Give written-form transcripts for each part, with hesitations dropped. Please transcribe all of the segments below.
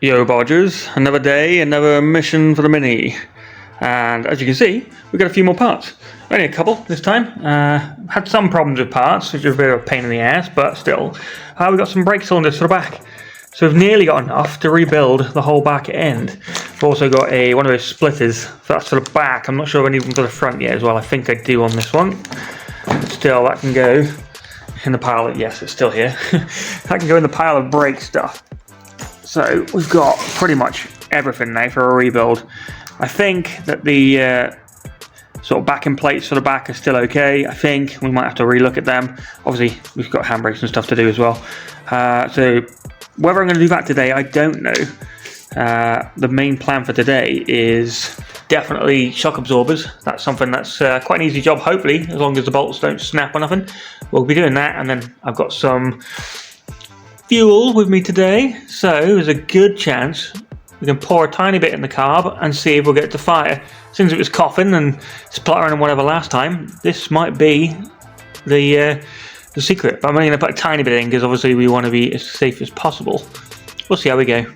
Yo Bodgers, another day, another mission for the Mini. And as you can see, we've got a few more parts. Only a couple this time. Had some problems with parts, which is a bit of a pain in the ass, but still. We've got some brake cylinders for the back. So we've nearly got enough to rebuild the whole back end. We've also got one of those splitters, so that's for the back. I'm not sure if I need one for the front yet as well. I think I do on this one. Still, that can go in the pile. Yes, it's still here. That can go in the pile of brake stuff. So we've got pretty much everything now for a rebuild. I think that the sort of backing plates for the back are still okay. I think we might have to relook at them. Obviously, we've got handbrakes and stuff to do as well. So whether I'm going to do that today, I don't know. The main plan for today is definitely shock absorbers. That's something that's quite an easy job, hopefully, as long as the bolts don't snap or nothing. We'll be doing that, and then I've got some fuel with me today, so there's a good chance we can pour a tiny bit in the carb and see if we'll get it to fire. Since it was coughing and spluttering and whatever last time, this might be the secret. But I'm only going to put a tiny bit in because obviously we want to be as safe as possible. We'll see how we go.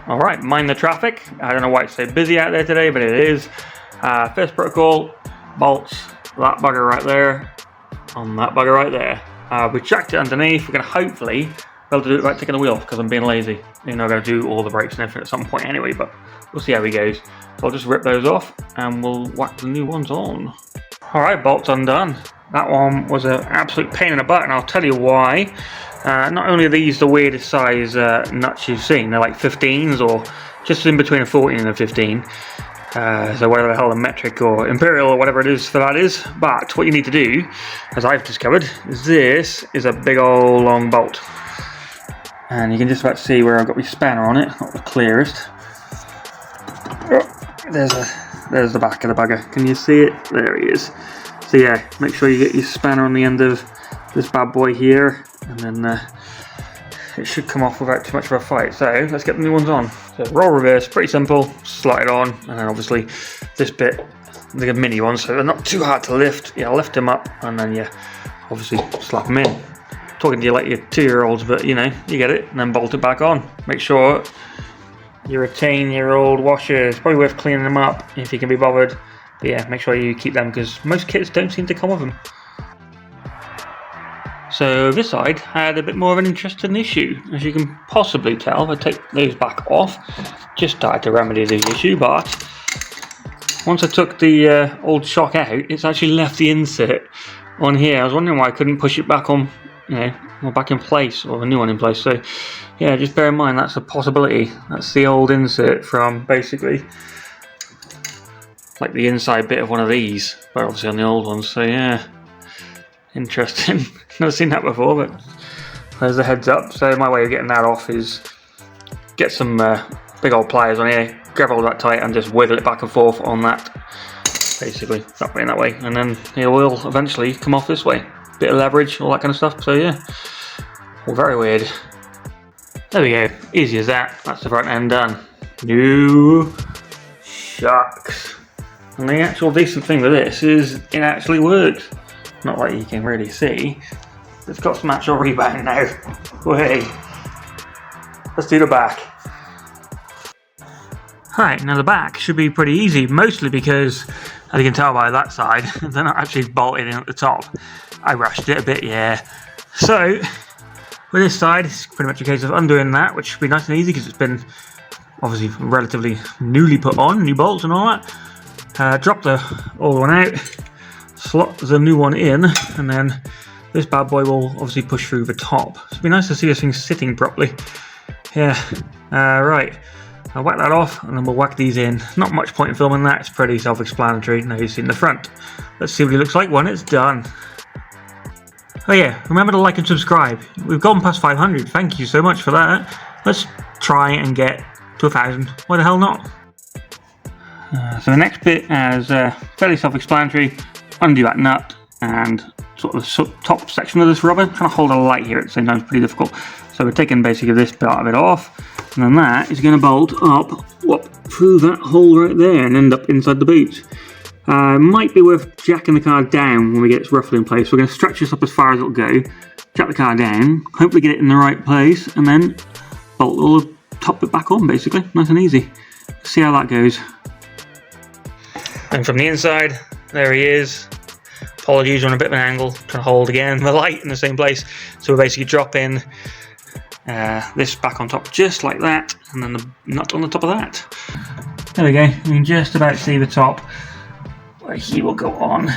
Alright, mind the traffic. I don't know why it's so busy out there today, but it is. First protocol, bolts, that bugger right there, on that bugger right there. We tracked it underneath. We're going to hopefully be able to do it without taking the wheel off because I'm being lazy. You know, I'm going to do all the brakes and everything at some point anyway, but we'll see how he goes. So I'll just rip those off and we'll whack the new ones on. Alright, bolts undone. That one was an absolute pain in the butt, and I'll tell you why. Not only are these the weirdest size nuts you've seen, they're like 15s or just in between a 14 and a 15. So whatever the hell the metric or imperial or whatever it is for that is. But what you need to do, as I've discovered, is this is a big old long bolt. And you can just about see where I've got my spanner on it, not the clearest. Oh, there's the back of the bugger. Can you see it? There he is. So yeah, make sure you get your spanner on the end of this bad boy here, and then it should come off without too much of a fight. So let's get the new ones on. So roll reverse, pretty simple, slide it on, and then obviously this bit, the mini ones, so they're not too hard to lift. Yeah, lift them up, and then yeah, obviously slap them in. Talking to you like your 2-year-olds, but you know, you get it, and then bolt it back on. Make sure you retain your old washers. Probably worth cleaning them up if you can be bothered. But yeah, make sure you keep them because most kits don't seem to come with them. So this side had a bit more of an interesting issue. As you can possibly tell, if I take those back off, just started to remedy the issue, but once I took the old shock out, it's actually left the insert on here. I was wondering why I couldn't push it back on, you know, or back in place, or a new one in place. So yeah, just bear in mind that's a possibility. That's the old insert from basically like the inside bit of one of these, but obviously on the old ones. So yeah, interesting. Never seen that before, but there's the heads up. So my way of getting that off is get some big old pliers on here, grab all that tight and just wiggle it back and forth on that, basically that way and that way, and then it will eventually come off this way. Bit of leverage, all that kind of stuff. So yeah, well, very weird. There we go, easy as that. That's the front end done. New shocks. And the actual decent thing with this is it actually works. Not like you can really see. It's got some actual rebound now. Way. Let's do the back. Alright, now the back should be pretty easy, mostly because, as you can tell by that side, they're not actually bolted in at the top. I rushed it a bit, yeah. So, with this side, it's pretty much a case of undoing that, which should be nice and easy because it's been obviously relatively newly put on, new bolts and all that. Drop the old one out, slot the new one in, and then this bad boy will obviously push through the top. So it'd be nice to see this thing sitting properly. Yeah, right. I'll whack that off and then we'll whack these in. Not much point in filming that, it's pretty self-explanatory. Now you've seen the front. Let's see what it looks like when it's done. Oh yeah, remember to like and subscribe. We've gone past 500, thank you so much for that. Let's try and get to 1,000. Why the hell not? So the next bit is fairly self-explanatory. Undo that nut and sort of the top section of this rubber. I'm trying to hold a light here at the same time, it's pretty difficult. So we're taking basically this part of it off, and then that is going to bolt up through that hole right there and end up inside the boot. Might be worth jacking the car down when we get it roughly in place. We're going to stretch this up as far as it'll go, jack the car down, hopefully get it in the right place, and then bolt all the top it back on basically, nice and easy. See how that goes. And from the inside, there he is. Apologies, we're on a bit of an angle, trying to hold again the light in the same place. So we're basically dropping this back on top just like that, and then the nut on the top of that. There we go, you can just about see the top where he will go on.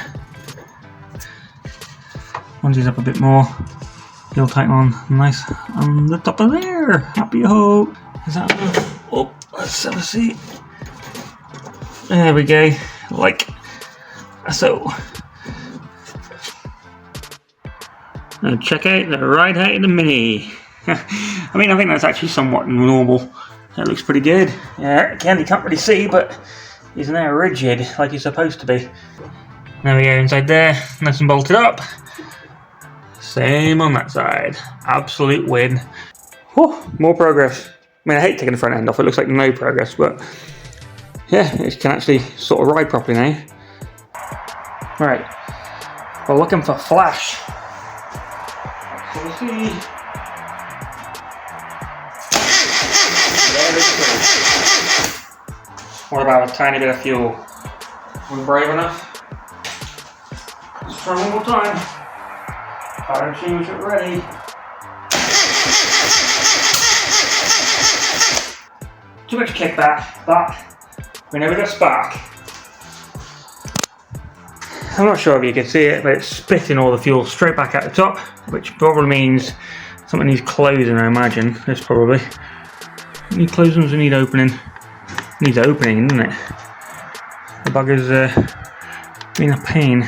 Once he's up a bit more, he'll tighten on nice on the top of there. Happy ho! Is that enough? Oh, let's have a see. There we go, like so. Now check out the ride height of the Mini. I mean, I think that's actually somewhat normal. That looks pretty good. Yeah, again, you can't really see, but he's now rigid like he's supposed to be. There we go, inside there, nice and bolted up. Same on that side. Absolute win. Whew, more progress. I mean, I hate taking the front end off. It looks like no progress, but yeah, it can actually sort of ride properly now. Right, we're looking for flash. So we'll see. What about a tiny bit of fuel? We're brave enough. Let's try one more time. Fire extinguisher ready. Too much kickback, but we never got spark. I'm not sure if you can see it, but it's spitting all the fuel straight back at the top, which probably means something needs closing, I imagine. This probably. Need closing, does it need opening? Needs opening, doesn't it? The bugger's been a pain.